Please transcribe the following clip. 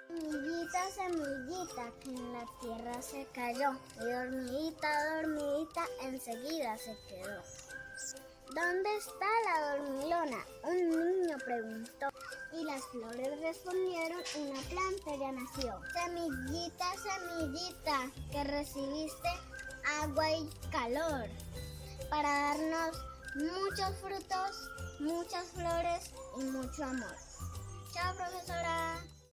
Semillita, semillita, que en la tierra se cayó, y dormidita, dormidita, enseguida se quedó. ¿Dónde está la dormilona?, un niño preguntó, y las flores respondieron, una planta ya nació. Semillita, semillita, que recibiste agua y calor, para darnos muchos frutos, muchas flores y mucho amor. Chao, profesora.